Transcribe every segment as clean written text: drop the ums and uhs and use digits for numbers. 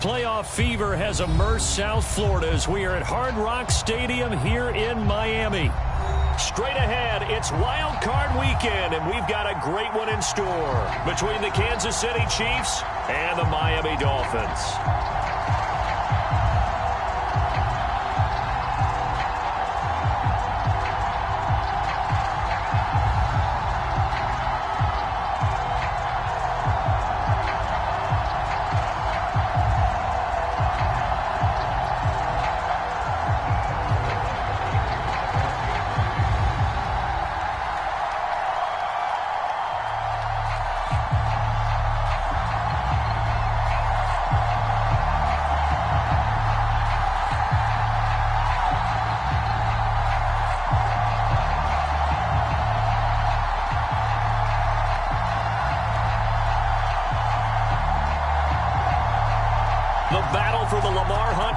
Playoff fever has immersed South Florida as we are at Hard Rock Stadium here in Miami. Straight ahead, it's Wild Card Weekend, and we've got a great one in store between the Kansas City Chiefs and the Miami Dolphins.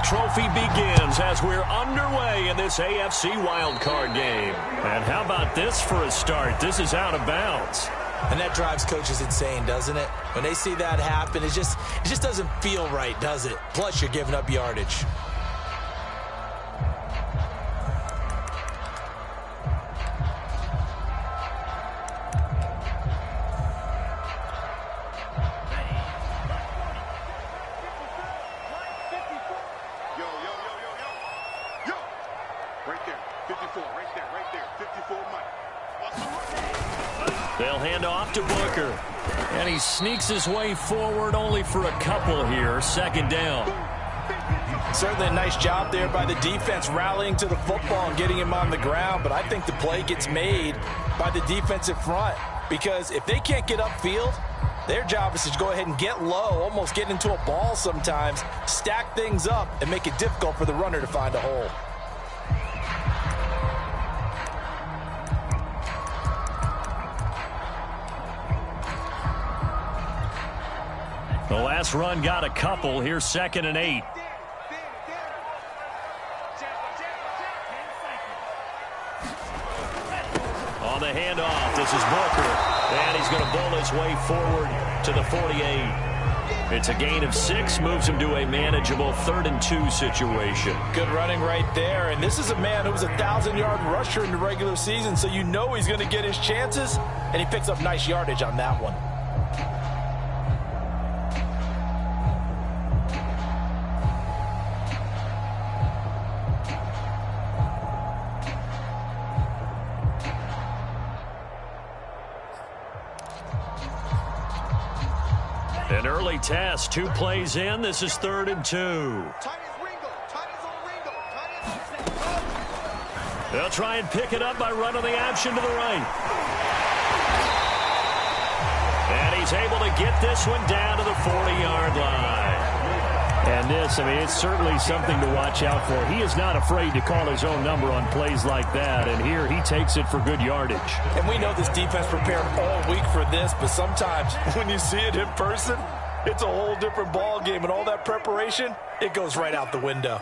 Trophy begins as we're underway in this AFC wildcard game. And how about this for a start? This is out of bounds. And that drives coaches insane, doesn't it? When they see that happen, it just doesn't feel right, does it? Plus, you're giving up yardage. They'll hand off to Booker. And he sneaks his way forward only for a couple here. Second down. Certainly a nice job there by the defense rallying to the football and getting him on the ground. But I think the play gets made by the defensive front. Because if they can't get upfield, their job is to go ahead and get low, almost get into a ball sometimes, stack things up, and make it difficult for the runner to find a hole. The last run got a couple. Here's 2nd and 8. On the handoff, this is Booker. And he's going to bowl his way forward to the 48. It's a gain of 6, moves him to a manageable 3rd and 2 situation. Good running right there. And this is a man who was a 1,000-yard rusher in the regular season, so you know he's going to get his chances. And he picks up nice yardage on that one. An early test, 2 plays in. This is 3rd and 2. They'll try and pick it up by running the option to the right. And he's able to get this one down to the 40-yard line. And this, it's certainly something to watch out for. He is not afraid to call his own number on plays like that. And here he takes it for good yardage. And we know this defense prepared all week for this, but sometimes when you see it in person, it's a whole different ball game. And all that preparation, it goes right out the window.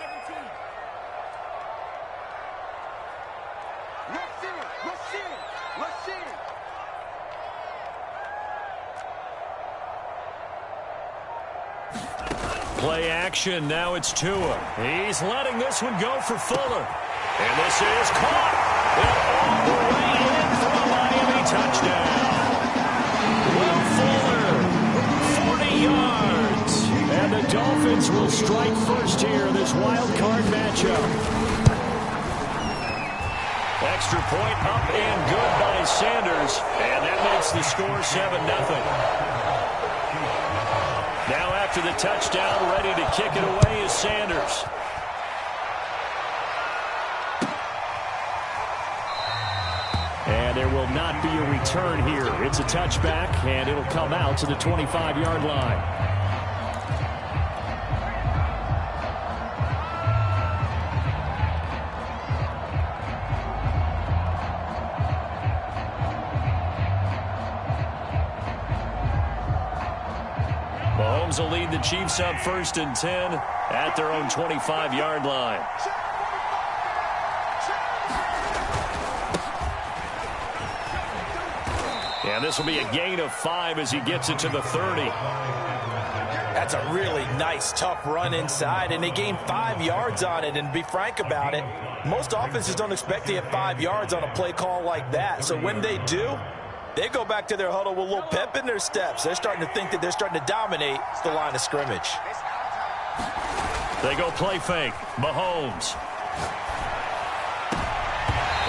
Play action. Now it's Tua. He's letting this one go for Fuller. And this is caught. And all the way in for a Miami touchdown. Will Fuller, 40 yards. And the Dolphins will strike first here in this wild card matchup. Extra point up and good by Sanders. And that makes the score 7-0. Now after the touchdown, ready to kick it away is Sanders. And there will not be a return here. It's a touchback, and it'll come out to the 25-yard line. Mahomes will lead the Chiefs up 1st and 10 at their own 25-yard line. And this will be a gain of 5 as he gets it to the 30. That's a really nice, tough run inside, and they gained 5 yards on it. And to be frank about it, most offenses don't expect to get 5 yards on a play call like that. So when they do, they go back to their huddle with a little pep in their steps. They're starting to think that they're starting to dominate the line of scrimmage. They go play fake. Mahomes.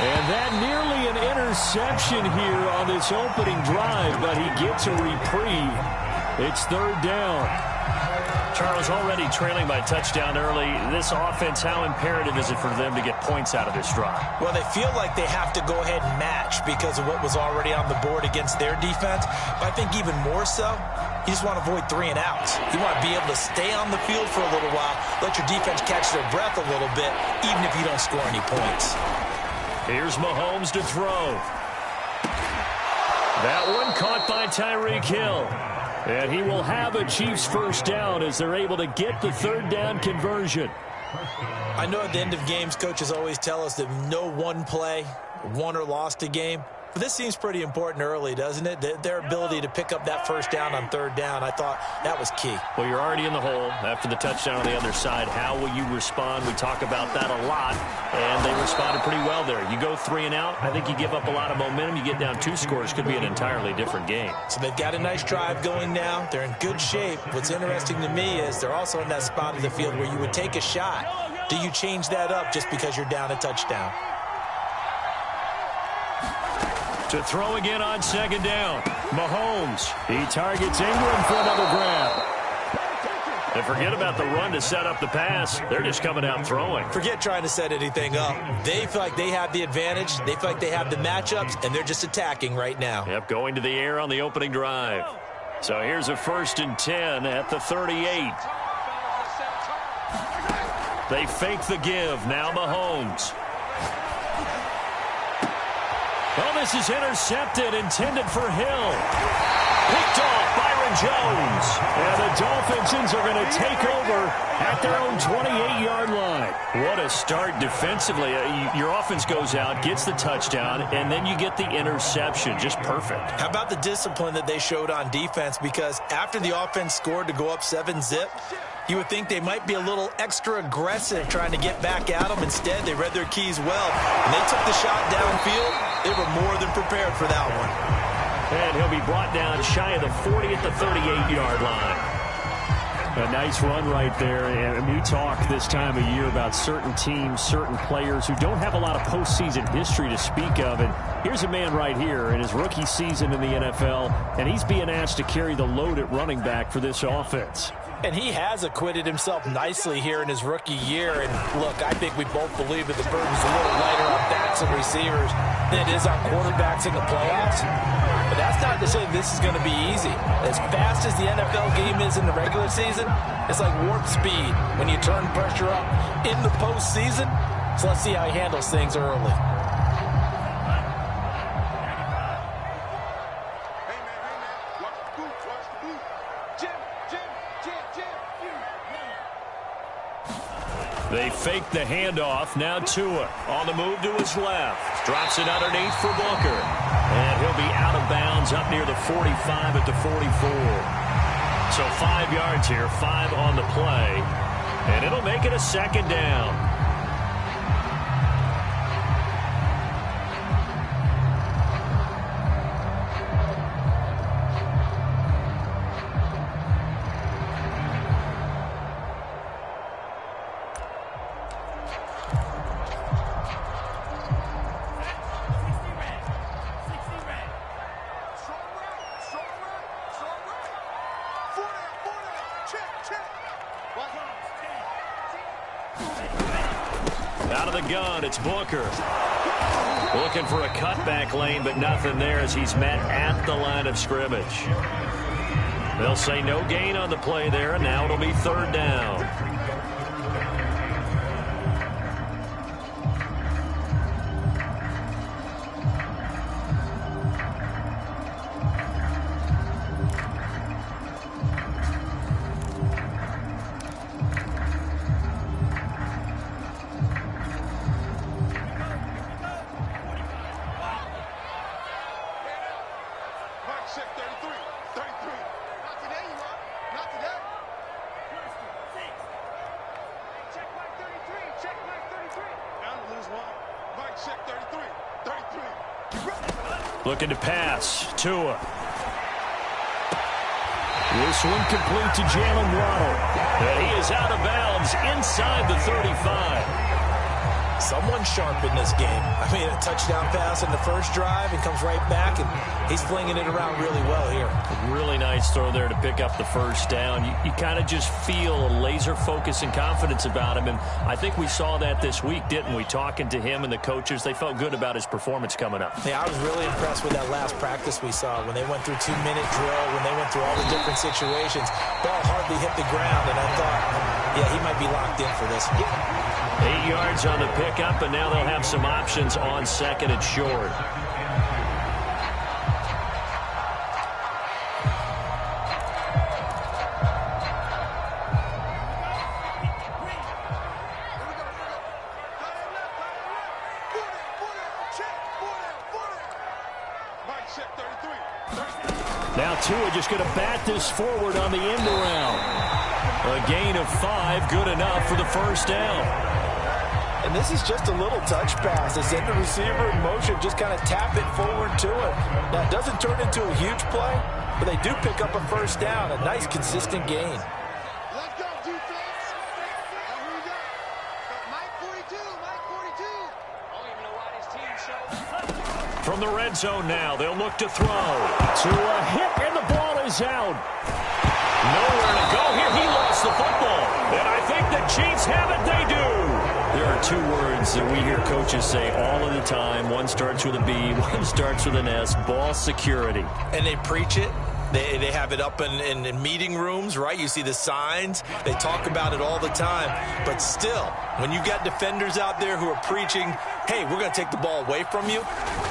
And that nearly an interception here on this opening drive, but he gets a reprieve. It's third down. Charles, already trailing by touchdown early. This offense, how imperative is it for them to get points out of this drive? Well, they feel like they have to go ahead and match because of what was already on the board against their defense. But I think even more so, you just want to avoid 3 and outs. You want to be able to stay on the field for a little while, let your defense catch their breath a little bit, even if you don't score any points. Here's Mahomes to throw. That one caught by Tyreek Hill. And he will have a Chiefs first down as they're able to get the third down conversion. I know at the end of games, coaches always tell us that no one play won or lost a game. But this seems pretty important early, doesn't it? Their ability to pick up that first down on third down, I thought that was key. Well, you're already in the hole after the touchdown on the other side. How will you respond? We talk about that a lot, and they responded pretty well there. You go 3 and out, I think you give up a lot of momentum. You get down 2 scores, could be an entirely different game. So they've got a nice drive going now. They're in good shape. What's interesting to me is they're also in that spot of the field where you would take a shot. Do you change that up just because you're down a touchdown? To throw again on second down. Mahomes. He targets Ingram for another grab. And forget about the run to set up the pass. They're just coming out throwing. Forget trying to set anything up. They feel like they have the advantage. They feel like they have the matchups, and they're just attacking right now. Yep, going to the air on the opening drive. So here's a 1st and 10 at the 38. They fake the give. Now Mahomes. Well, this is intercepted, intended for Hill. Picked off Byron Jones. And the Dolphins are going to take over at their own 28-yard line. What a start defensively. Your offense goes out, gets the touchdown, and then you get the interception. Just perfect. How about the discipline that they showed on defense? Because after the offense scored to go up 7-zip, you would think they might be a little extra aggressive trying to get back at them. Instead, they read their keys well. When they took the shot downfield, they were more than prepared for that one. And he'll be brought down shy of the 40 at the 38-yard line. A nice run right there. And we talk this time of year about certain teams, certain players who don't have a lot of postseason history to speak of. And here's a man right here in his rookie season in the NFL, and he's being asked to carry the load at running back for this offense. And he has acquitted himself nicely here in his rookie year. And, look, I think we both believe that the burden's a little lighter on backs and receivers than it is on quarterbacks in the playoffs. But that's not to say this is going to be easy. As fast as the NFL game is in the regular season, it's like warp speed when you turn pressure up in the postseason. So let's see how he handles things early. They fake the handoff. Now Tua on the move to his left. Drops it underneath for Booker. And he'll be out of bounds up near the 45 at the 44. So 5 yards here, 5 on the play. And it'll make it a 2nd down. Out of the gun, it's Booker. Looking for a cutback lane, but nothing there as he's met at the line of scrimmage. They'll say no gain on the play there, and now it'll be 3rd down. Looking to pass. Tua. This one complete to Jalen Waddle. And he is out of bounds inside the 35. Someone sharp in this game. I mean, a touchdown pass in the first drive and comes right back, and he's flinging it around really well here. Really nice throw there to pick up the first down. You kind of just feel a laser focus and confidence about him, and I think we saw that this week, didn't we? Talking to him and the coaches, they felt good about his performance coming up. Yeah, I was really impressed with that last practice we saw when they went through 2-minute drill, when they went through all the different situations. Ball hardly hit the ground, and I thought, yeah, he might be locked in for this one. 8 yards on the pickup, and now they'll have some options on second and short. Now Tua just going to bat this forward on the end around. A gain of 5, good enough for the first down. And this is just a little touch pass. They send the receiver in motion, just kind of tap it forward to it. Now, it doesn't turn into a huge play, but they do pick up a first down, a nice, consistent gain. Let's go, defense. And we got Mike 42, Mike 42. I don't even know why this team shows. From the red zone now, they'll look to throw. To a hit, and the ball is out. Nowhere to go here. He lost the football. And I think the Chiefs have it. They do. There are two words that we hear coaches say all of the time. One starts with a B, one starts with an S. Ball security. And they preach it. They have it up in meeting rooms, right? You see the signs. They talk about it all the time. But still, when you got defenders out there who are preaching, hey, we're going to take the ball away from you,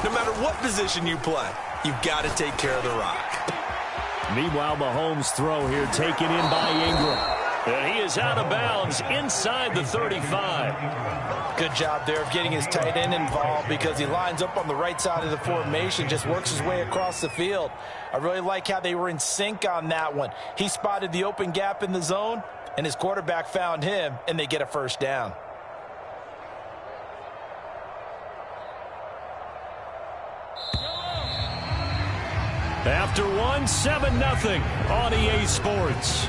no matter what position you play, you've got to take care of the rock. Meanwhile, Mahomes' throw here taken in by Ingram. And he is out of bounds inside the 35. Good job there of getting his tight end involved because he lines up on the right side of the formation, just works his way across the field. I really like how they were in sync on that one. He spotted the open gap in the zone, and his quarterback found him, and they get a first down. After one, 7-0 on EA Sports.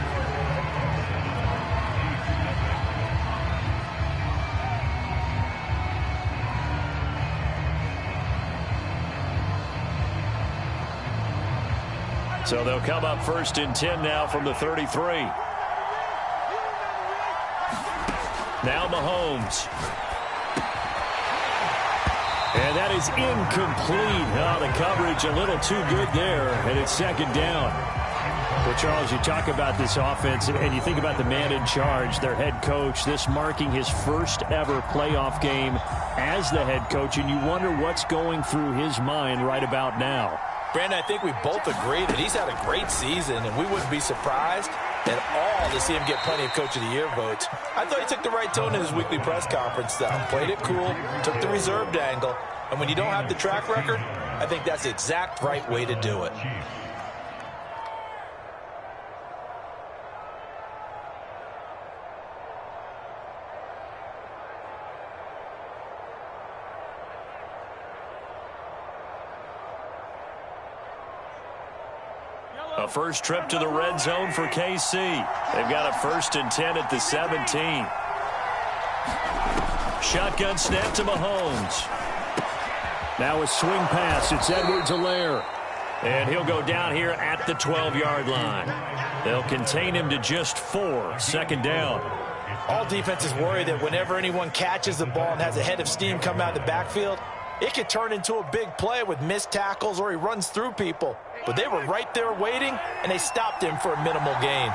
So they'll come up 1st and 10 now from the 33. Now Mahomes. And that is incomplete. Oh, the coverage a little too good there, and it's 2nd down. Well, Charles, you talk about this offense, and you think about the man in charge, their head coach, this marking his first ever playoff game as the head coach, and you wonder what's going through his mind right about now. Brandon, I think we both agree that he's had a great season, and we wouldn't be surprised at all to see him get plenty of Coach of the Year votes. I thought he took the right tone in his weekly press conference, though. Played it cool, took the reserved angle, and when you don't have the track record, I think that's the exact right way to do it. A first trip to the red zone for KC. They've got a 1st and 10 at the 17. Shotgun snap to Mahomes. Now a swing pass. It's Edwards-Helaire. And he'll go down here at the 12-yard line. They'll contain him to just 4. 2nd down. All defenses worry that whenever anyone catches the ball and has a head of steam come out of the backfield, it could turn into a big play with missed tackles or he runs through people. But they were right there waiting, and they stopped him for a minimal gain.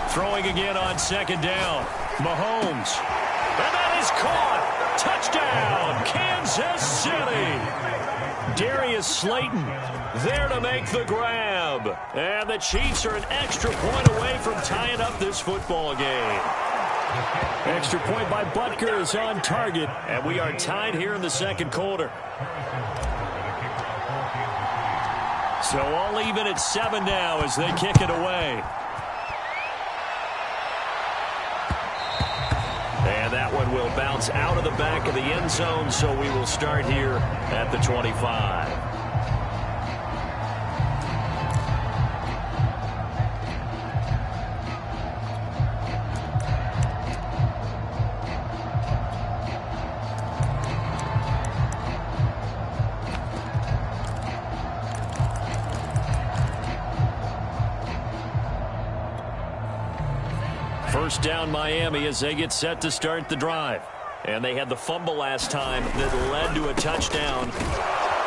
Throwing again on 2nd down. Mahomes. And that is caught. Touchdown, Kansas City. Darius Slayton there to make the grab. And the Chiefs are an extra point away from tying up this football game. Extra point by Butker is on target, and we are tied here in the 2nd quarter. So all even at 7 now as they kick it away. And that one will bounce bounce out of the back of the end zone, so we will start here at the 25. First down Miami as they get set to start the drive. And they had the fumble last time that led to a touchdown.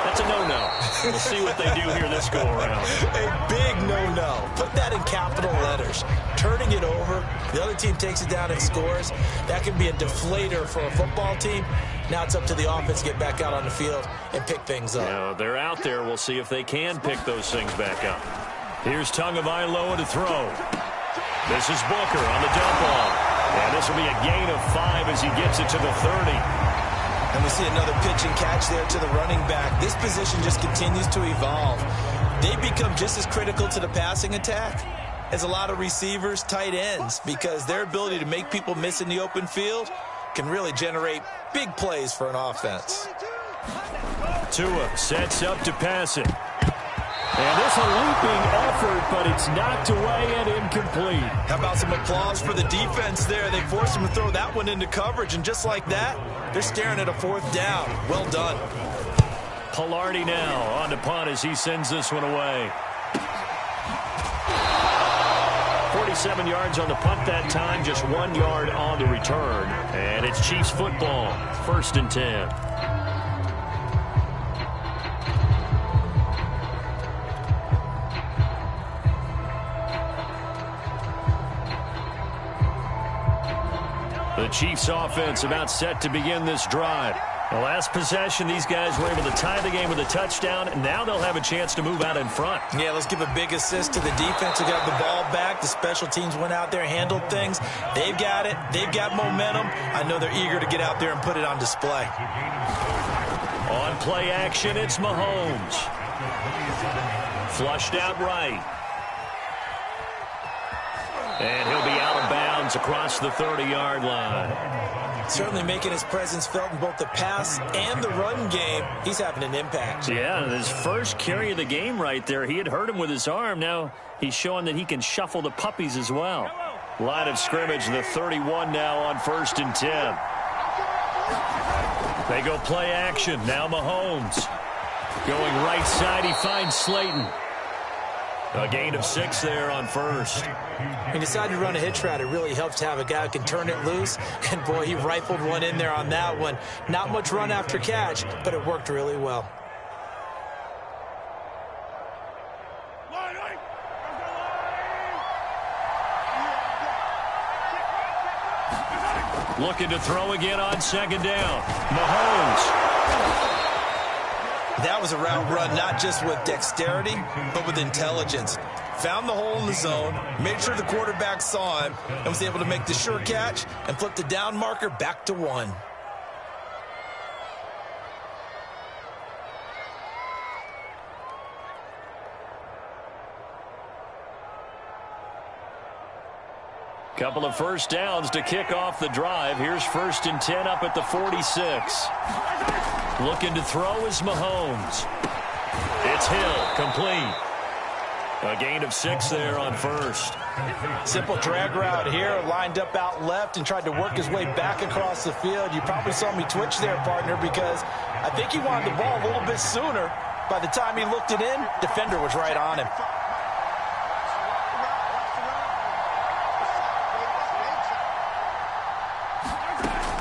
That's a no-no. We'll see what they do here this go-around. A big no-no. Put that in capital letters. Turning it over, the other team takes it down and scores. That can be a deflator for a football team. Now it's up to the offense to get back out on the field and pick things up. Yeah, they're out there. We'll see if they can pick those things back up. Here's Tagovailoa to throw. This is Booker on the dump off. And this will be a gain of 5 as he gets it to the 30. And we see another pitch and catch there to the running back. This position just continues to evolve. They become just as critical to the passing attack as a lot of receivers, tight ends, because their ability to make people miss in the open field can really generate big plays for an offense. Tua sets up to pass it. And this a leaping effort, but it's knocked away and incomplete. How about some applause for the defense there? They forced him to throw that one into coverage, and just like that, they're staring at a 4th down. Well done. Pilardi now on the punt as he sends this one away. 47 yards on the punt that time, just 1 yard on the return. And it's Chiefs football, 1st and 10. The Chiefs offense about set to begin this drive. The last possession, these guys were able to tie the game with a touchdown, and now they'll have a chance to move out in front. Yeah, let's give a big assist to the defense who got the ball back. The special teams went out there, handled things. They've got it. They've got momentum. I know they're eager to get out there and put it on display. On play action, it's Mahomes. Flushed out right. And he'll be out of bounds across the 30-yard line. Certainly making his presence felt in both the pass and the run game. He's having an impact. Yeah, his first carry of the game right there. He had hurt him with his arm. Now he's showing that he can shuffle the puppies as well. Line of scrimmage, the 31 now on 1st and 10. They go play action. Now Mahomes. Going right side, he finds Slayton. A gain of 6 there on 1st. He decided to run a hitch route. It really helps to have a guy who can turn it loose. And, boy, he rifled one in there on that one. Not much run after catch, but it worked really well. Looking to throw again on 2nd down. Mahomes. That was a route run, not just with dexterity, but with intelligence. Found the hole in the zone, made sure the quarterback saw him, and was able to make the sure catch and flip the down marker back to 1. Couple of first downs to kick off the drive. Here's 1st and 10 up at the 46. Looking to throw is Mahomes. It's Hill, complete. A gain of 6 there on 1st. Simple drag route here, lined up out left and tried to work his way back across the field. You probably saw me twitch there, partner, because I think he wanted the ball a little bit sooner. By the time he looked it in, defender was right on him.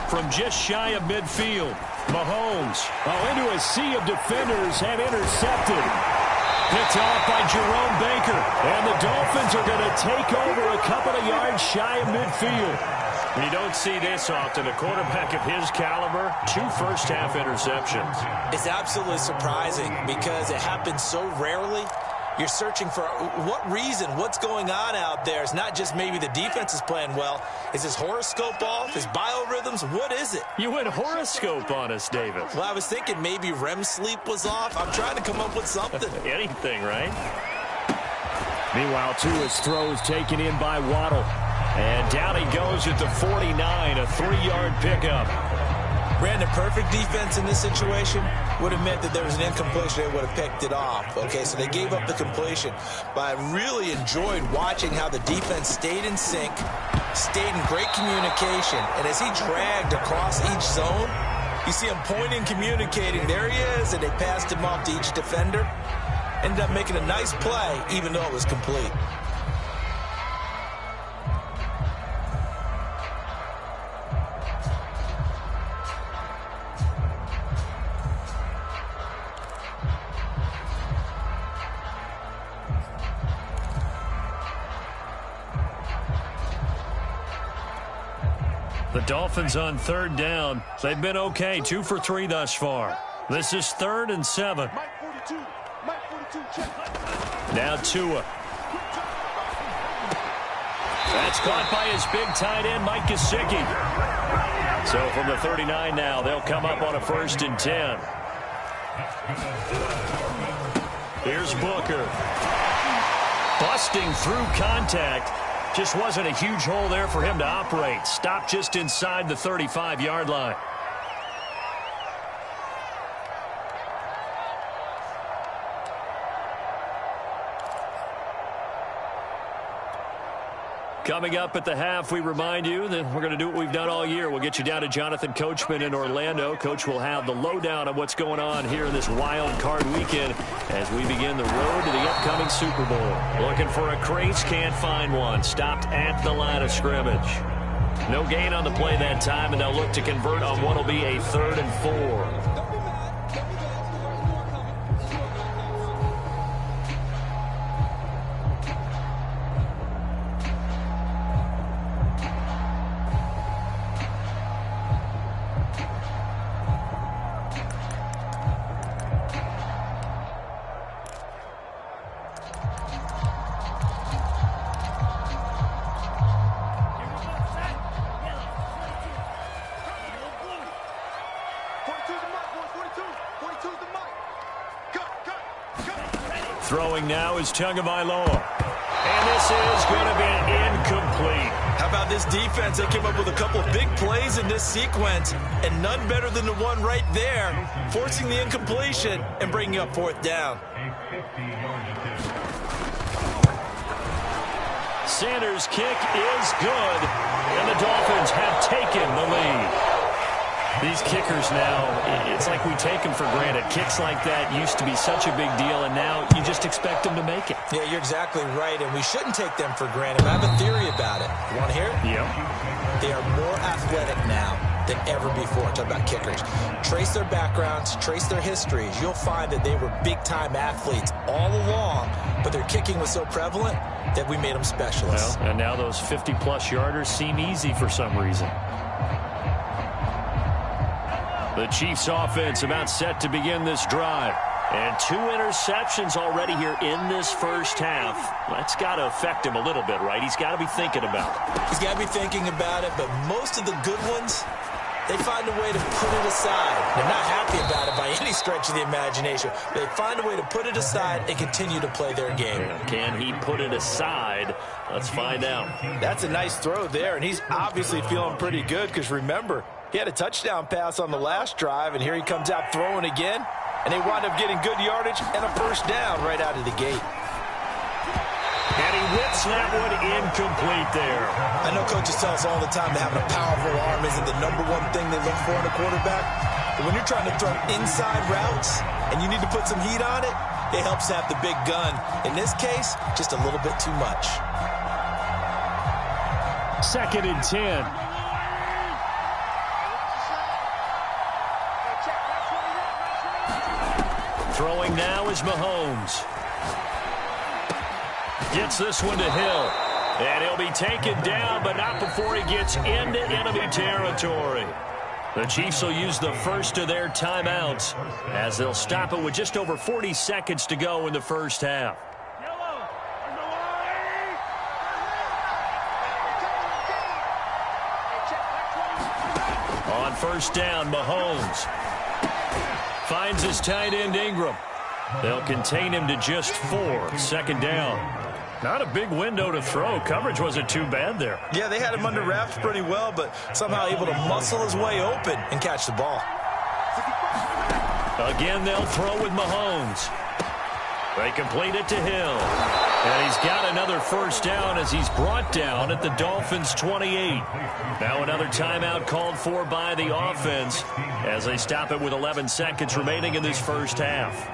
From just shy of midfield, Mahomes, into a sea of defenders, and intercepted. Picked off by Jerome Baker, and the Dolphins are going to take over a couple of yards shy of midfield. You don't see this often. A quarterback of his caliber, 2 first-half interceptions. It's absolutely surprising because it happens so rarely. You're searching for what reason, what's going on out there. It's not just maybe the defense is playing well. Is his horoscope off? His biorhythms? What is it? You went horoscope on us, David. Well, I was thinking maybe REM sleep was off. I'm trying to come up with something. Anything, right? Meanwhile, Tua's throw is taken in by Waddle. And down he goes at the 49, a 3-yard pickup. Brandon, perfect defense in this situation would have meant that there was an incompletion. They would have picked it off. Okay, so they gave up the completion. But I really enjoyed watching how the defense stayed in sync, stayed in great communication. And as he dragged across each zone, you see him pointing, communicating. There he is, and they passed him off to each defender. Ended up making a nice play, even though it was complete. The Dolphins on third down. They've been okay, 2 for 3 thus far. This is 3rd and 7. Now Tua. That's caught by his big tight end, Mike Gesicki. So from the 39 now, they'll come up on a 1st and 10. Here's Booker. Busting through contact. Just wasn't a huge hole there for him to operate. Stopped just inside the 35-yard line. Coming up at the half, we remind you that we're going to do what we've done all year. We'll get you down to Jonathan Coachman in Orlando. Coach will have the lowdown on what's going on here in this wild card weekend as we begin the road to the upcoming Super Bowl. Looking for a crease, can't find one. Stopped at the line of scrimmage. No gain on the play that time, and they'll look to convert on what will be a 3rd and 4. Throwing now is Tagovailoa. And this is going to be incomplete. How about this defense? They came up with a couple of big plays in this sequence, and none better than the one right there, forcing the incompletion and bringing up 4th down. Sanders' kick is good, and the Dolphins have taken the lead. These kickers now, it's like we take them for granted. Kicks like that used to be such a big deal, and now you just expect them to make it. Yeah, you're exactly right, and we shouldn't take them for granted. I have a theory about it. You want to hear it? Yep. They are more athletic now than ever before. Talk about kickers. Trace their backgrounds, trace their histories. You'll find that they were big-time athletes all along, but their kicking was so prevalent that we made them specialists. Well, and now those 50-plus yarders seem easy for some reason. The Chiefs offense about set to begin this drive. And 2 interceptions already here in this first half. That's got to affect him a little bit, right? He's got to be thinking about it. He's got to be thinking about it, but most of the good ones, they find a way to put it aside. They're not happy about it by any stretch of the imagination. They find a way to put it aside and continue to play their game. Can he put it aside? Let's find out. That's a nice throw there, and he's obviously feeling pretty good because, remember, he had a touchdown pass on the last drive, and here he comes out throwing again, and they wind up getting good yardage and a 1st down right out of the gate. And he whips that one incomplete there. I know coaches tell us all the time that having a powerful arm isn't the #1 thing they look for in a quarterback, but when you're trying to throw inside routes and you need to put some heat on it, it helps to have the big gun. In this case, just a little bit too much. 2nd and 10. Throwing now is Mahomes. Gets this one to Hill. And he'll be taken down, but not before he gets into enemy territory. The Chiefs will use the first of their timeouts as they'll stop it with just over 40 seconds to go in the first half. On 1st down, Mahomes finds his tight end Ingram. They'll contain him to just 4. 2nd down. Not a big window to throw. Coverage wasn't too bad there. Yeah, they had him under wraps pretty well, but somehow able to muscle his way open and catch the ball. Again, they'll throw with Mahomes. They complete it to Hill. And he's got another first down as he's brought down at the Dolphins' 28. Now another timeout called for by the offense as they stop it with 11 seconds remaining in this first half.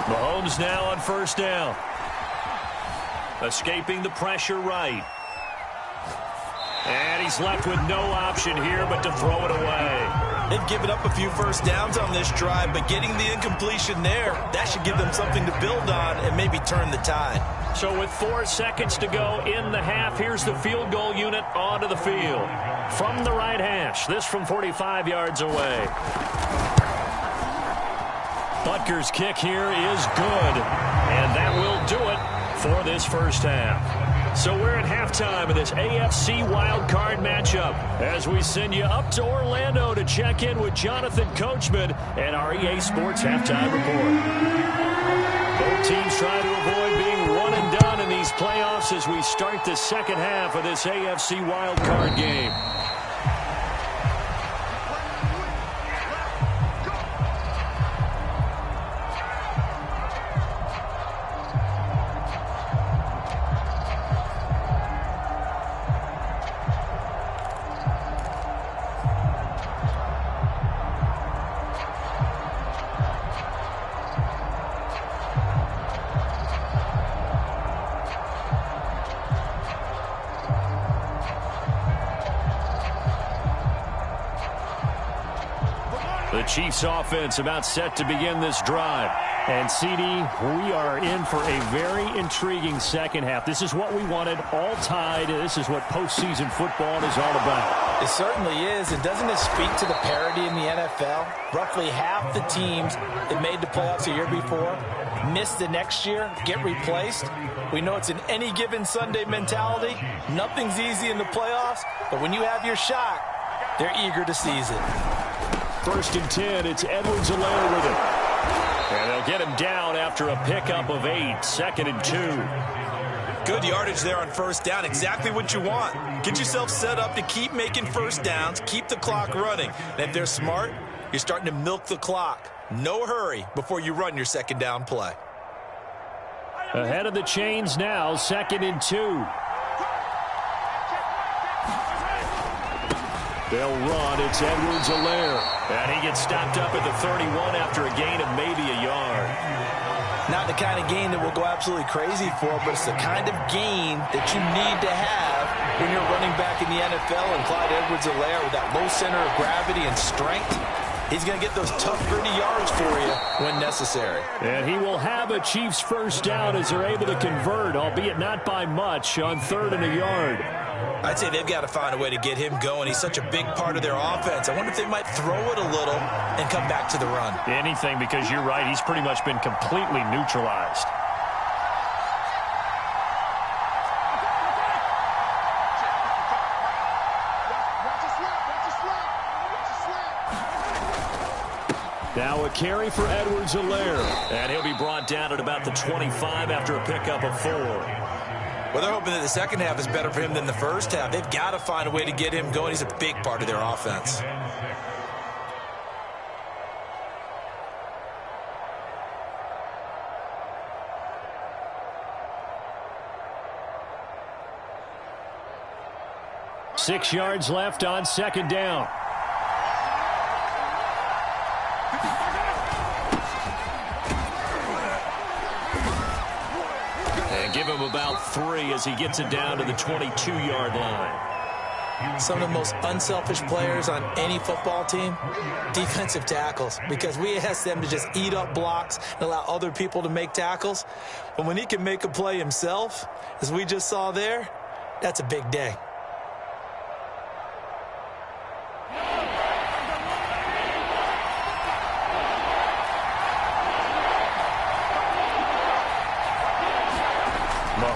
Mahomes now on first down. Escaping the pressure right. And he's left with no option here but to throw it away. They've given up a few first downs on this drive, but getting the incompletion there, that should give them something to build on and maybe turn the tide. So with 4 seconds to go in the half, here's the field goal unit onto the field. From the right hash, this from 45 yards away. Butker's kick here is good, and that will do it for this first half. So we're at halftime of this AFC wildcard matchup as we send you up to Orlando to check in with Jonathan Coachman and our EA Sports Halftime Report. Both teams trying to avoid being one and done in these playoffs as we start the second half of this AFC wildcard game. The Chiefs offense about set to begin this drive. And, CD, we are in for a very intriguing second half. This is what we wanted, all tied. This is what postseason football is all about. It certainly is. And doesn't it speak to the parity in the NFL? Roughly half the teams that made the playoffs a year before miss the next year, get replaced. We know it's an any given Sunday mentality. Nothing's easy in the playoffs, but when you have your shot, they're eager to seize it. 1st and 10, it's Edwards-Helaire with it. And they'll get him down after a pickup of 8, 2nd and 2. Good yardage there on first down, exactly what you want. Get yourself set up to keep making first downs, keep the clock running. And if they're smart, you're starting to milk the clock. No hurry before you run your second down play. Ahead of the chains now, 2nd and 2. They'll run. It's Edwards-Helaire. And he gets stopped up at the 31 after a gain of maybe a yard. Not the kind of gain that we'll go absolutely crazy for, but it's the kind of gain that you need to have when you're running back in the NFL. And Clyde Edwards-Helaire, with that low center of gravity and strength, he's going to get those tough, gritty yards for you when necessary. And he will have a Chiefs first down as they're able to convert, albeit not by much, on 3rd and a yard. I'd say they've got to find a way to get him going. He's such a big part of their offense. I wonder if they might throw it a little and come back to the run. Anything, because you're right. He's pretty much been completely neutralized. Now a carry for Edwards-Helaire. And he'll be brought down at about the 25 after a pickup of 4. Well, they're hoping that the second half is better for him than the first half. They've got to find a way to get him going. He's a big part of their offense. Six yards left on 2nd down. Give him about 3 as he gets it down to the 22-yard line. Some of the most unselfish players on any football team, defensive tackles, because we ask them to just eat up blocks and allow other people to make tackles. But when he can make a play himself, as we just saw there, that's a big day.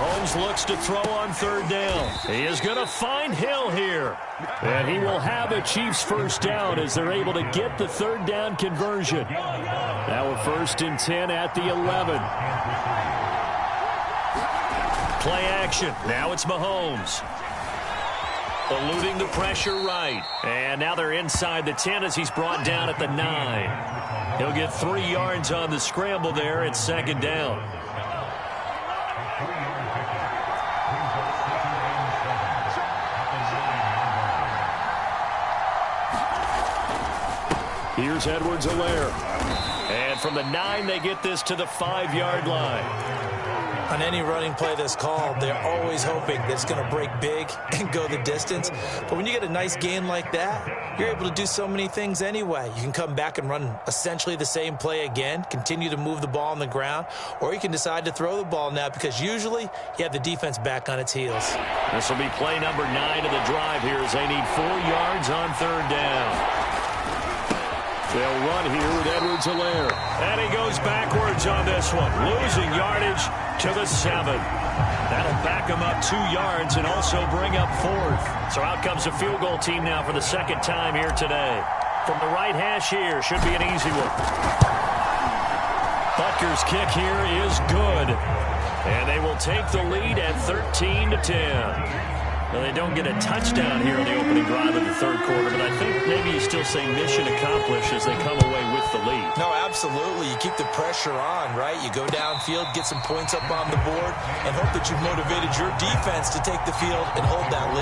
Mahomes looks to throw on third down. He is going to find Hill here. And he will have a Chiefs first down as they're able to get the third down conversion. Now a 1st and 10 at the 11. Play action. Now it's Mahomes. Eluding the pressure right. And now they're inside the 10 as he's brought down at the 9. He'll get 3 yards on the scramble there. It's 2nd down. Here's Edwards-Helaire. And from the 9, they get this to the 5-yard line. On any running play that's called, they're always hoping that it's going to break big and go the distance. But when you get a nice gain like that, you're able to do so many things anyway. You can come back and run essentially the same play again, continue to move the ball on the ground, or you can decide to throw the ball now because usually you have the defense back on its heels. This will be play number 9 of the drive here as they need 4 yards on 3rd down. They'll run here with Edwards-Helaire. And he goes backwards on this one, losing yardage to the 7. That'll back him up 2 yards and also bring up 4th. So out comes the field goal team now for the 2nd time here today. From the right hash here, should be an easy one. Butker's kick here is good. And they will take the lead at 13-10. Well, they don't get a touchdown here in the opening drive of the 3rd quarter, but I think maybe you still say mission accomplished as they come away with the lead. No, absolutely. You keep the pressure on, right? You go downfield, get some points up on the board, and hope that you've motivated your defense to take the field and hold that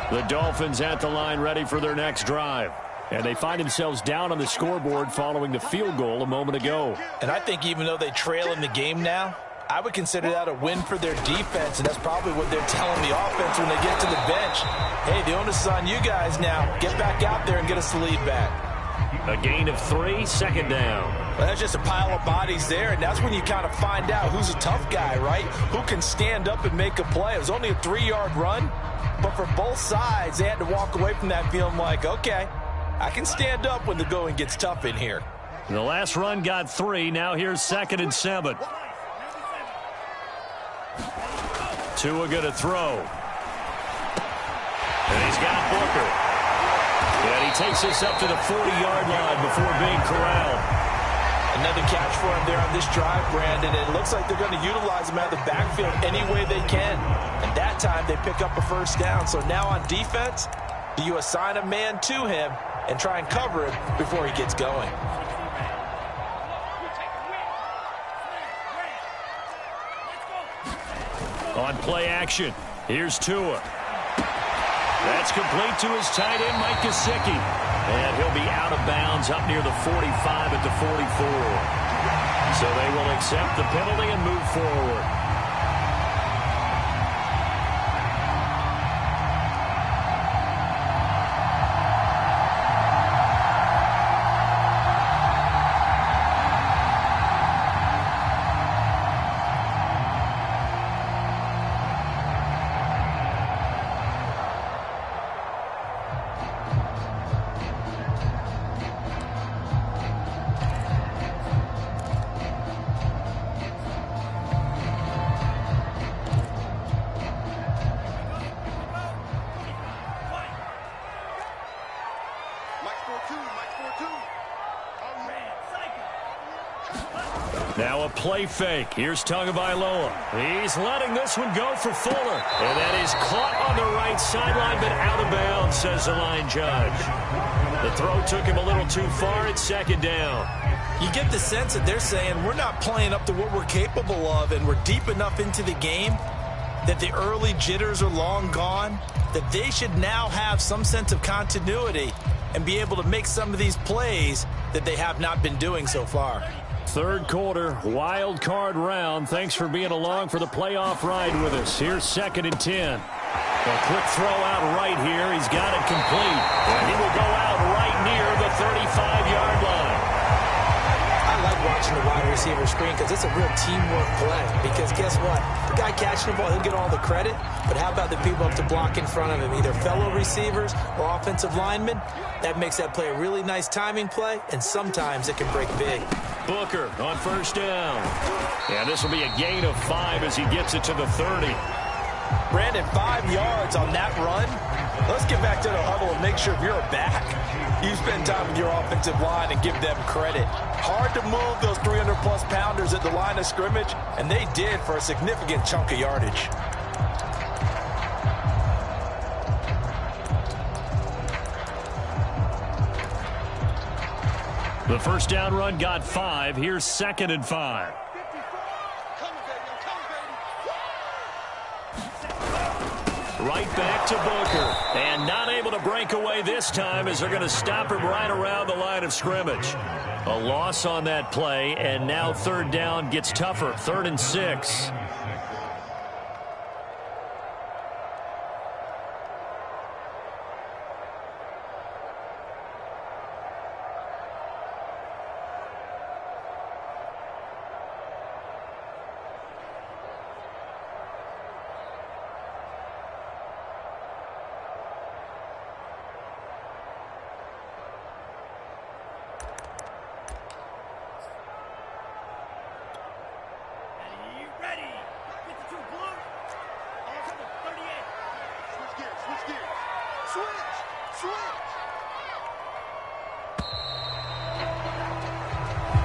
lead. The Dolphins at the line ready for their next drive. And they find themselves down on the scoreboard following the field goal a moment ago. And I think even though they trail in the game now, I would consider that a win for their defense, and that's probably what they're telling the offense when they get to the bench. Hey, the onus is on you guys now. Get back out there and get us the lead back. A gain of 3, 2nd down. Well, that's just a pile of bodies there, and that's when you kind of find out who's a tough guy, right? Who can stand up and make a play. It was only a 3-yard run, but for both sides, they had to walk away from that feeling like, okay, I can stand up when the going gets tough in here. The last run got 3. Now here's 2nd and 7. Tua going to throw. And he's got Booker. And he takes this up to the 40-yard line before being corralled. Another catch for him there on this drive, Brandon. And it looks like they're going to utilize him out of the backfield any way they can. And that time they pick up a 1st down. So now on defense, do you assign a man to him and try and cover it before he gets going? On play action, here's Tua. That's complete to his tight end, Mike Gesicki. And he'll be out of bounds up near the 45 at the 44. So they will accept the penalty and move forward. Now a play fake. Here's Tagovailoa. He's letting this one go for Fuller. And that is caught on the right sideline, but out of bounds, says the line judge. The throw took him a little too far. It's 2nd down. You get the sense that they're saying we're not playing up to what we're capable of, and we're deep enough into the game that the early jitters are long gone, that they should now have some sense of continuity and be able to make some of these plays that they have not been doing so far. 3rd quarter, wild card round. Thanks for being along for the playoff ride with us. Here's 2nd and 10. A quick throw out right here. He's got it complete. And he will go out right near the 35-yard line. I like watching the wide receivers screen because it's a real teamwork play. Because guess what? The guy catching the ball, he'll get all the credit. But how about the people up to block in front of him, either fellow receivers or offensive linemen? That makes that play a really nice timing play, and sometimes it can break big. Booker on first down. And this will be a gain of 5 as he gets it to the 30. Brandon, 5 yards on that run. Let's get back to the huddle and make sure if you're a back, you spend time with your offensive line and give them credit. Hard to move those 300-plus pounders at the line of scrimmage, and they did for a significant chunk of yardage. The first down run got 5. Here's 2nd and 5. Right back to Booker. And not able to break away this time as they're going to stop him right around the line of scrimmage. A loss on that play, and now 3rd down gets tougher. 3rd and 6.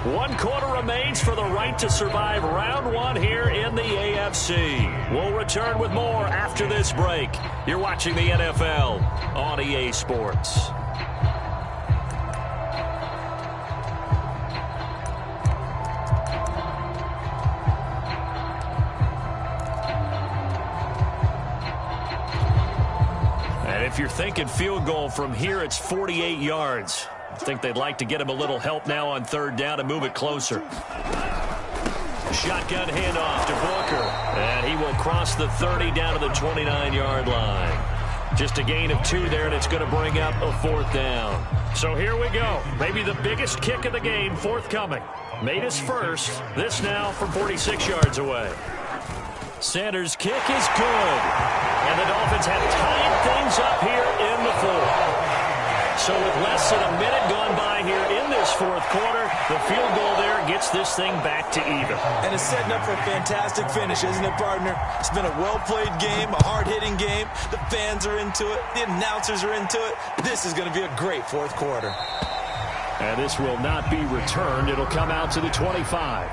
One quarter remains for the right to survive round 1 here in the AFC. We'll return with more after this break. You're watching the NFL on EA Sports. And if you're thinking field goal from here, it's 48 yards. I think they'd like to get him a little help now on 3rd down and move it closer. Shotgun handoff to Booker. And he will cross the 30 down to the 29-yard line. Just a gain of 2 there, and it's going to bring up a 4th down. So here we go. Maybe the biggest kick of the game forthcoming. Made his first. This now from 46 yards away. Sanders' kick is good. And the Dolphins have tied things up here in the 4th. So with less than a minute gone by here in this 4th quarter, the field goal there gets this thing back to even. And it's setting up for a fantastic finish, isn't it, partner? It's been a well-played game, a hard-hitting game. The fans are into it. The announcers are into it. This is going to be a great 4th quarter. And this will not be returned. It'll come out to the 25.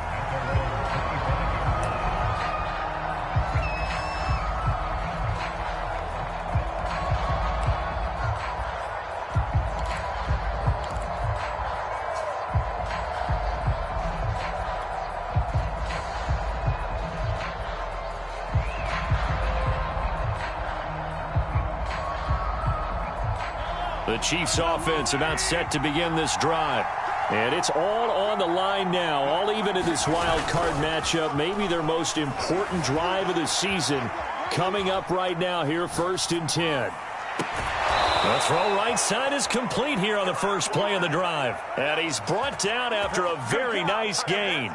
The Chiefs offense about set to begin this drive. And it's all on the line now, all even in this wild card matchup. Maybe their most important drive of the season coming up right now here, 1st and 10. The throw right side is complete here on the first play of the drive. And he's brought down after a very nice gain.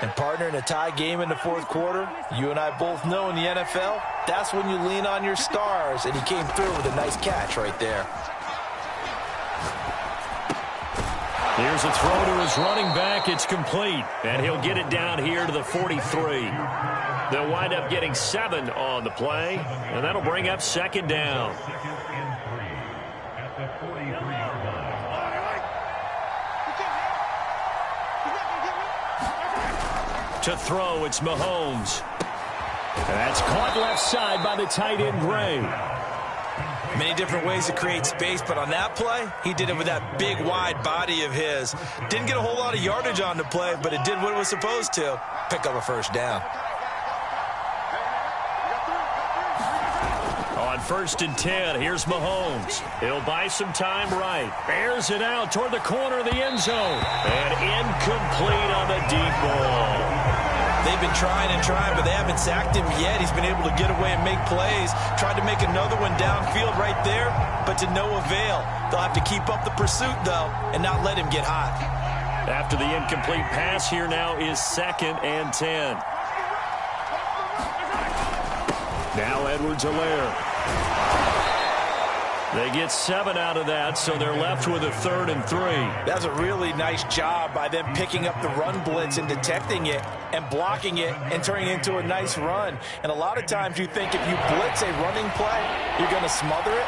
And partner, in a tie game in the 4th quarter, you and I both know in the NFL, that's when you lean on your stars. And he came through with a nice catch right there. Here's a throw to his running back. It's complete. And he'll get it down here to the 43. They'll wind up getting 7 on the play. And that'll bring up 2nd down. To throw, it's Mahomes. And that's caught left side by the tight end, Gray. Many different ways to create space, but on that play, he did it with that big, wide body of his. Didn't get a whole lot of yardage on the play, but it did what it was supposed to. Pick up a 1st down. On 1st and 10, here's Mahomes. He'll buy some time right. Airs it out toward the corner of the end zone. And incomplete on the deep ball. They've been trying and trying, but they haven't sacked him yet. He's been able to get away and make plays. Tried to make another one downfield right there, but to no avail. They'll have to keep up the pursuit, though, and not let him get hot. After the incomplete pass, here now is 2nd and 10. Now Edwards-Helaire. They get 7 out of that, so they're left with a 3rd and 3. That's a really nice job by them picking up the run blitz and detecting it and blocking it and turning it into a nice run. And a lot of times you think if you blitz a running play, you're going to smother it.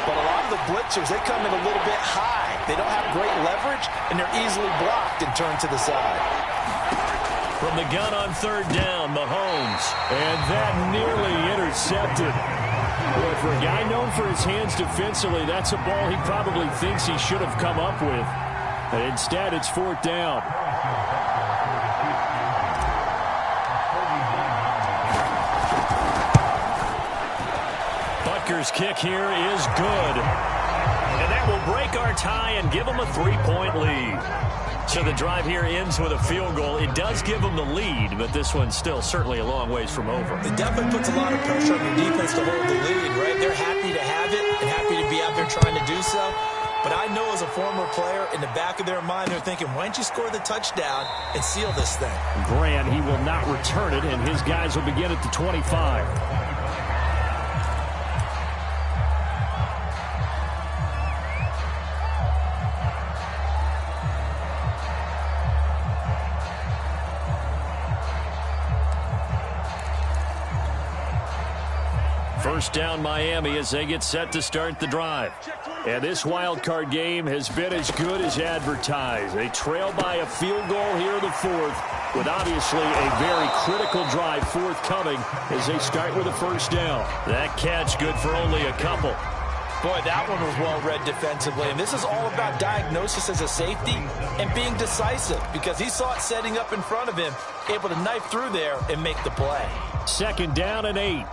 But a lot of the blitzers, they come in a little bit high. They don't have great leverage, and they're easily blocked and turned to the side. From the gun on 3rd down, Mahomes. And that nearly intercepted. Boy, for a guy known for his hands defensively, that's a ball he probably thinks he should have come up with. And instead, it's 4th down. Butker's kick here is good. And that will break our tie and give them a 3-point lead. So the drive here ends with a field goal. It does give them the lead, but this one's still certainly a long ways from over. It definitely puts a lot of pressure on your defense to hold the lead, right? They're happy to have it and happy to be out there trying to do so. But I know as a former player, in the back of their mind, they're thinking, why don't you score the touchdown and seal this thing? Grant, he will not return it, and his guys will begin at the 25. First down Miami as they get set to start the drive. And this wild card game has been as good as advertised. They trail by a field goal here in the 4th, with obviously a very critical drive forthcoming as they start with a first down. That catch good for only a couple. Boy, that one was well read defensively. And this is all about diagnosis as a safety and being decisive, because he saw it setting up in front of him, able to knife through there and make the play. 2nd down and 8.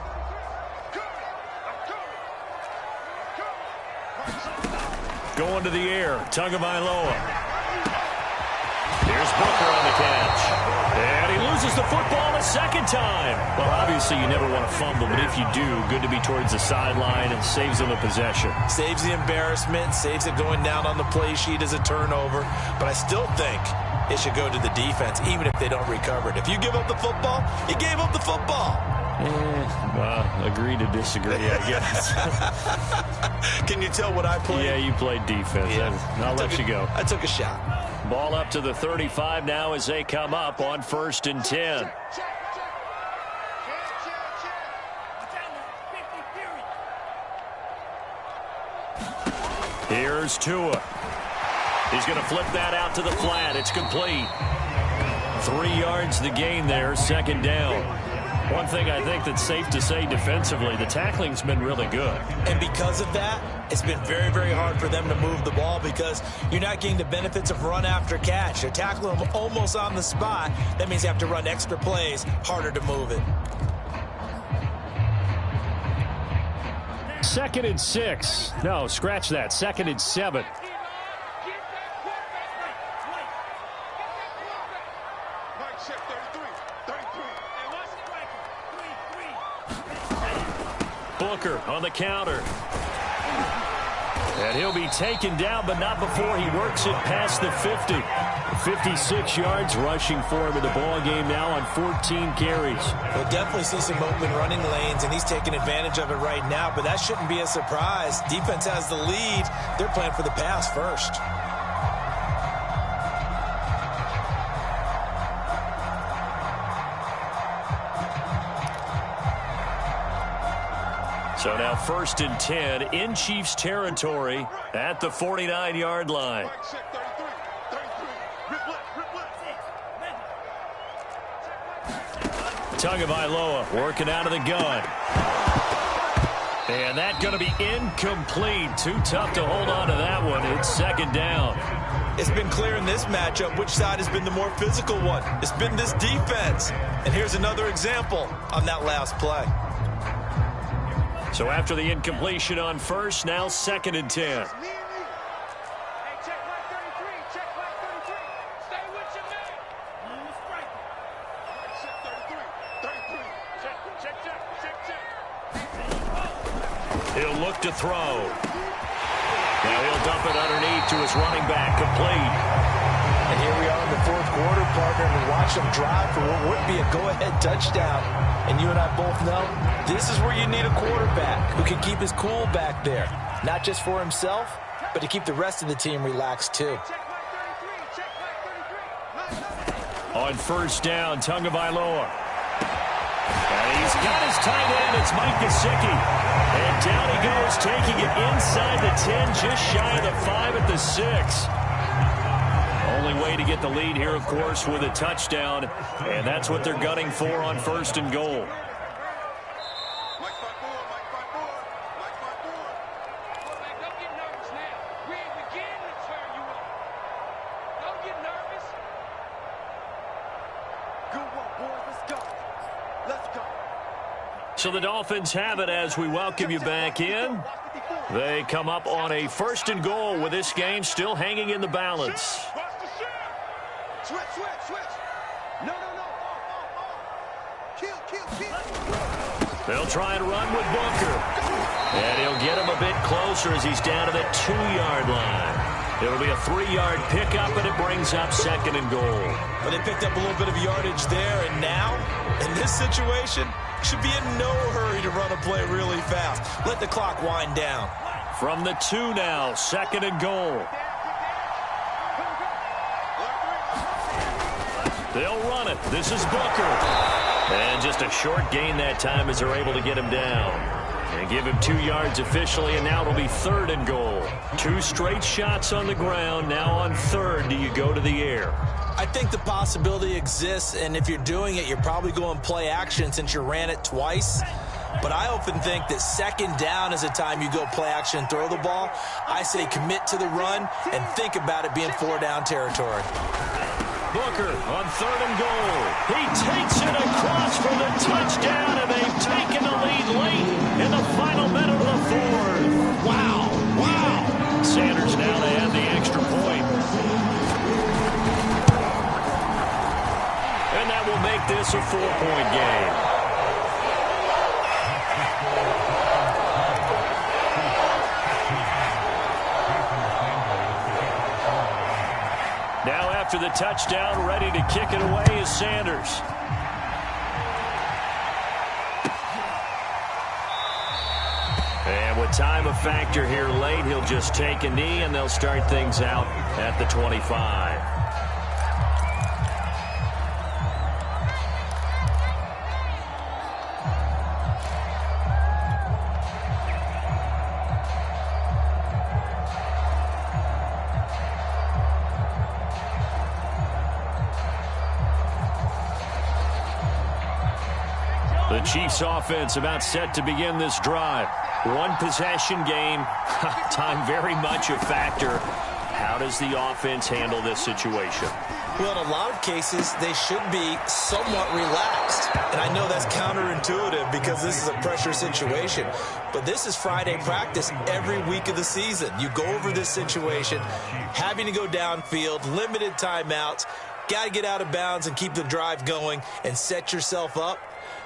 Going to the air, Tagovailoa. Here's Booker on the catch. And he loses the football a 2nd time. Well, obviously you never want to fumble, but if you do, good to be towards the sideline and saves them a possession. Saves the embarrassment, saves it going down on the play sheet as a turnover. But I still think it should go to the defense, even if they don't recover it. If you give up the football, you gave up the football. Agree to disagree, I guess. Can you tell what I played? Yeah, you played defense. Yeah. I'll let you go. I took a shot. Ball up to the 35 now as they come up on 1st and 10. Here's Tua. He's going to flip that out to the flat. It's complete. 3 yards the gain there, 2nd down. One thing I think that's safe to say defensively, the tackling's been really good. And because of that, it's been very, very hard for them to move the ball, because you're not getting the benefits of run after catch. You're tackling them almost on the spot. That means you have to run extra plays, harder to move it. 2nd and 6. No, scratch that. 2nd and 7. Booker on the counter. And he'll be taken down, but not before he works it past the 50. 56 yards rushing for him in the ball game now on 14 carries. We'll definitely see some open running lanes, and he's taking advantage of it right now, but that shouldn't be a surprise. Defense has the lead. They're playing for the pass first. So now 1st and 10 in Chiefs territory at the 49-yard line. Tagovailoa working out of the gun. And that's going to be incomplete. Too tough to hold on to that one. It's 2nd down. It's been clear in this matchup which side has been the more physical one. It's been this defense. And here's another example on that last play. So after the incompletion on 1st, now 2nd and 10. He'll look to throw. Now he'll dump it underneath to his running back, complete. And here we are in the fourth quarter, partner, and we watch them drive for what would be a go-ahead touchdown. And you and I both know this is where you need a quarterback who can keep his cool back there. Not just for himself, but to keep the rest of the team relaxed too. On first down, Tagovailoa. And he's got his tight end. It's Mike Gesicki. And down he goes, taking it inside the 10, just shy of the 5 at the 6. Only way to get the lead here, of course, with a touchdown. And that's what they're gunning for on first and goal. So the Dolphins have it as we welcome you back in. They come up on a first and goal with this game still hanging in the balance. Switch. No. Kill. They'll try and run with Booker. And he'll get him a bit closer as he's down to the 2-yard line. It'll be a 3-yard pickup, and it brings up second and goal. But they picked up a little bit of yardage there, and now, in this situation, should be in no hurry to run a play really fast. Let the clock wind down. From the 2 now, second and goal. They'll run it. This is Booker. And just a short gain that time as they're able to get him down. And give him 2 yards officially, and now it'll be third and goal. 2 straight shots on the ground. Now on third, do you go to the air? I think the possibility exists, and if you're doing it, you're probably going play action since you ran it twice. But I often think that second down is a time you go play action and throw the ball. I say commit to the run and think about it being 4-down territory. Booker on third and goal. He takes it across for the touchdown, and they've taken the lead late in the final minute of the fourth. Wow. Sanders now to add the extra point. And that will make this a 4-point game. Now after the touchdown, ready to kick it away is Sanders. And with time a factor here late, he'll just take a knee, and they'll start things out at the 25. The Chiefs offense about set to begin this drive. One possession game. Time very much a factor. How does the offense handle this situation? Well, in a lot of cases, they should be somewhat relaxed. And I know that's counterintuitive because this is a pressure situation. But this is Friday practice every week of the season. You go over this situation, having to go downfield, limited timeouts, got to get out of bounds and keep the drive going and set yourself up.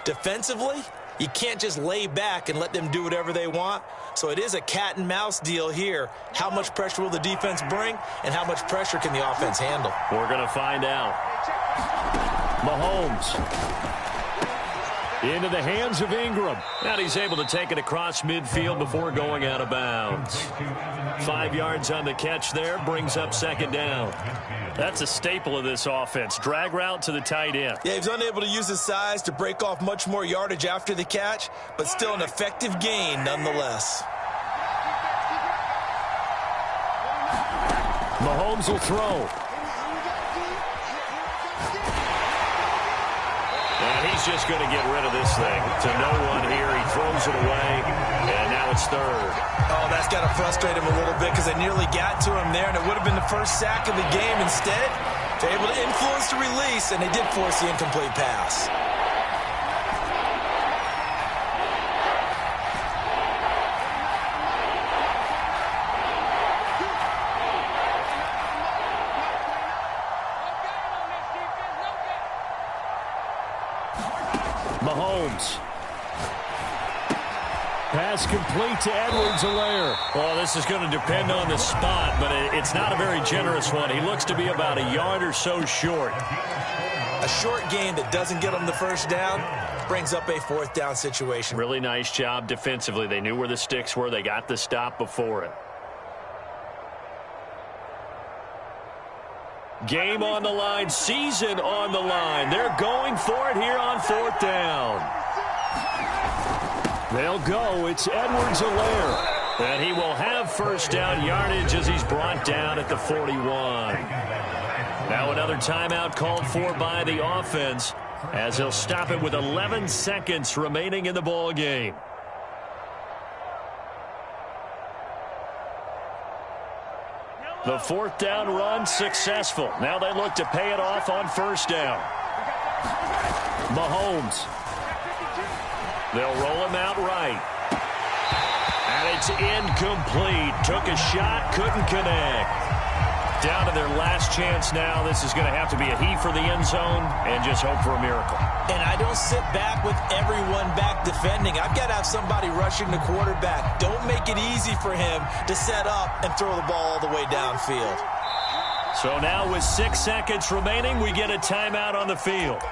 Defensively, you can't just lay back and let them do whatever they want. So it is a cat and mouse deal here. How much pressure will the defense bring, and how much pressure can the offense handle? We're going to find out. Mahomes into the hands of Ingram. And he's able to take it across midfield before going out of bounds. 5 yards on the catch there, brings up second down. That's a staple of this offense. Drag route to the tight end. Yeah, he's unable to use his size to break off much more yardage after the catch, but still an effective gain nonetheless. Mahomes will throw. And he's just going to get rid of this thing. To no one here. He throws it away, and now it's third. Oh, that's got to frustrate him a little bit because they nearly got to him there, and it would have been the first sack of the game. Instead, they're able to influence the release, and they did force the incomplete pass. Mahomes. Pass complete to Edwards-Helaire. Well, this is going to depend on the spot, but it's not a very generous one. He looks to be about a yard or so short. A short game that doesn't get him the first down brings up a fourth down situation. Really nice job defensively. They knew where the sticks were. They got the stop before it. Game on the line, season on the line. They're going for it here on fourth down. They'll go. It's Edwards-Helaire. And he will have first down yardage as he's brought down at the 41. Now another timeout called for by the offense as he'll stop it with 11 seconds remaining in the ball game. The fourth down run successful. Now they look to pay it off on first down. Mahomes. They'll roll him out right. And it's incomplete. Took a shot, couldn't connect. Down to their last chance now. This is going to have to be a he for the end zone and just hope for a miracle. And I don't sit back with everyone back defending. I've got to have somebody rushing the quarterback. Don't make it easy for him to set up and throw the ball all the way downfield. So now with 6 seconds remaining, we get a timeout on the field.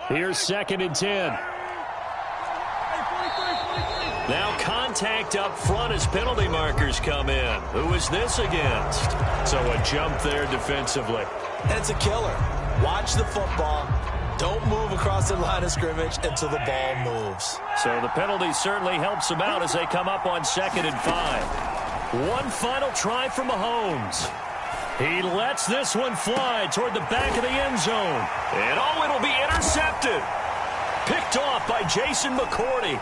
Here's 2nd and 10. Now contact up front as penalty markers come in. Who is this against? So a jump there defensively. And it's a killer. Watch the football. Don't move across the line of scrimmage until the ball moves. So the penalty certainly helps them out as they come up on 2nd and 5. One final try from Mahomes. He lets this one fly toward the back of the end zone. And it'll be intercepted. Picked off by Jason McCourty.